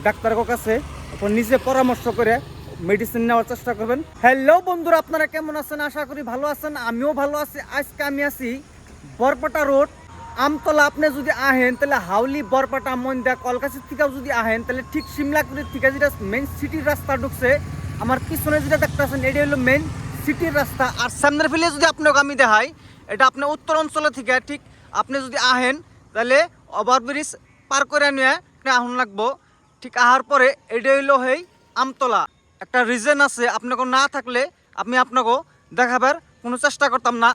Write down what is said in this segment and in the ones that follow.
ডাক্তারের কাছে আপনার নিজে পরামর্শ করে মেডিসিন নেওয়ার চেষ্টা করবেন। হ্যালো বন্ধুরা, আপনারা কেমন আছেন? আশা করি ভালো আছেন, আমিও ভালো আছি। আজকে আমি আছি বরপাটা রোড আমতলা। আপনি যদি আহেন তাহলে হাউলি বরপাটা মন্দা কলকাতা থেকেও যদি আহেন তাহলে ঠিক সিমলাপুরের থেকে যেটা মেইন সিটির রাস্তা ঢুকছে, আমার পিছনে যেটা দেখতেছেন এটা হলো মেইন সিটির রাস্তা। আর সামনের ফেলে যদি আপনাকে আমি দেখাই, এটা আপনার উত্তর অঞ্চলে থেকে ঠিক আপনি যদি আহেন তাহলে ওভারব্রিজ পার করে নিয়ে আহন লাগবো। ঠিক আহার পরে এটা হইলো হেই আমতলা। একটা রিজন আছে, আপনাকে না থাকলে আমি আপনাকে দেখাবার কোনো চেষ্টা করতাম না।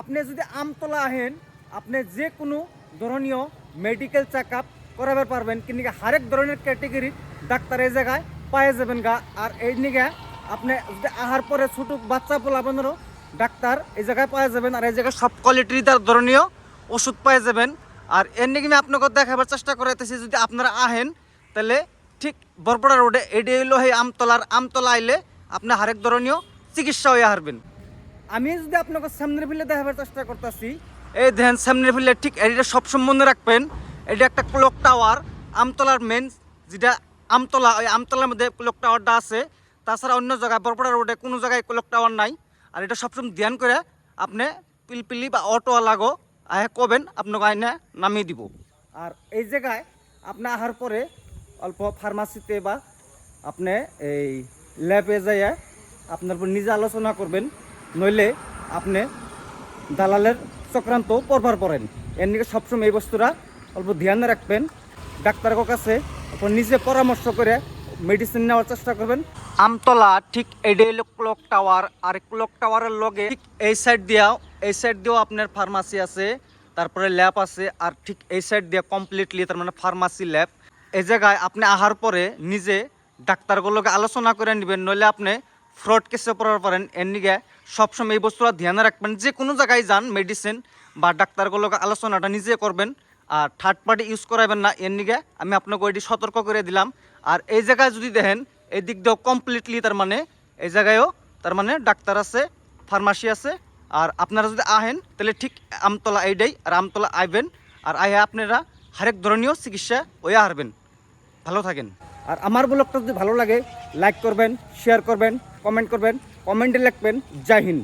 আপনি যদি আমতলা আহেন আপনি যে কোনো ধরনীয় মেডিকেল চেক আপ করাবার পারবেন, কিন্তু হরেক ধরনের ক্যাটেগরির ডাক্তার এই জায়গায় পাওয়া যাবেন গা। আর এই নিকে আপনি যদি আহার পরে ছোটো বাচ্চা পোলাবানেরও ডাক্তার এই জায়গায় পাওয়া যাবেন। আর এই জায়গায় সব কোয়ালিটির ধরনীয় ওষুধ পাওয়া যাবেন। আর এর নিকে আমি আপনাকে দেখাবার চেষ্টা করাইতেছি, যদি আপনারা আহেন তাহলে ঠিক বরপড়া রোডে এডি হইলো এই আমতলা আইলে আপনি হরেক ধরনীয় চিকিৎসা হয়ে হারবেন। আমি যদি আপনাকে সামনের ফিলে দেখাবার চেষ্টা করতেছি, এই দেখেন সামনের ফিলে ঠিক এটা সবসময় মনে রাখবেন, এটা একটা ক্লক টাওয়ার আমতলার মেন যেটা আমতলা, ওই আমতলার মধ্যে ক্লক টাওয়ারটা আছে। তাছাড়া অন্য জায়গায় বরপড়া রোডে কোনো জায়গায় ক্লক টাওয়ার নাই। আর এটা সবসময় ধ্যান করে আপনি পিলপিলি বা অটোওয়ালাগো আহে কবেন, আপনাকে আইনে নামিয়ে দিব। আর এই জায়গায় আপনি আহার পরে অল্প ফার্মাসিতে বা আপনি এই ল্যাবে যাইয়া আপনার উপর নিজে আলোচনা করবেন, নইলে আপনি দালালের চক্রান্ত পরবার পড়েন। এর নিকে সবসময় এই বস্তুরা অল্প ধ্যানে রাখবেন। ডাক্তারের কাছে আপনার নিজে পরামর্শ করে মেডিসিন নেওয়ার চেষ্টা করবেন। আমতলা ঠিক এডে ক্লক টাওয়ার, আর ক্লক টাওয়ারের লগে ঠিক এই সাইড দিয়েও আপনার ফার্মাসি আছে, তারপরে ল্যাব আছে। আর ঠিক এই সাইড দিয়ে কমপ্লিটলি তার মানে ফার্মাসি ল্যাব। এই জায়গায় আপনি আহার পরে নিজে ডাক্তারগুলোকে আলোচনা করে নেবেন, নইলে আপনি ফ্রড কেসে পড়ার পারেন। এর নিকে সবসময় এই বস্তুটা ধ্যানে রাখবেন। যে কোনো জায়গায় যান মেডিসিন বা ডাক্তারগুলোকে আলোচনাটা নিজে করবেন, আর থার্ড পার্টি ইউজ করাবেন না। এর নিকে আমি আপনাকে ওইটি সতর্ক করে দিলাম। আর এই জায়গায় যদি দেখেন এই দিক দিয়েও কমপ্লিটলি তার মানে এই জায়গায়ও তার মানে ডাক্তার আছে, ফার্মাসি আছে। আর আপনারা যদি আহেন তাহলে ঠিক আমতলা এইটাই, আর আমতলা আইবেন। আর আহে আপনারা হরেক ধরনীয় চিকিৎসা হয়ে হারবেন। ভালো থাকেন। আর আমার ব্লগটা যদি ভালো লাগে লাইক করবেন, শেয়ার করবেন, কমেন্ট করবেন, কমেন্টে লিখবেন জয় হিন্দ।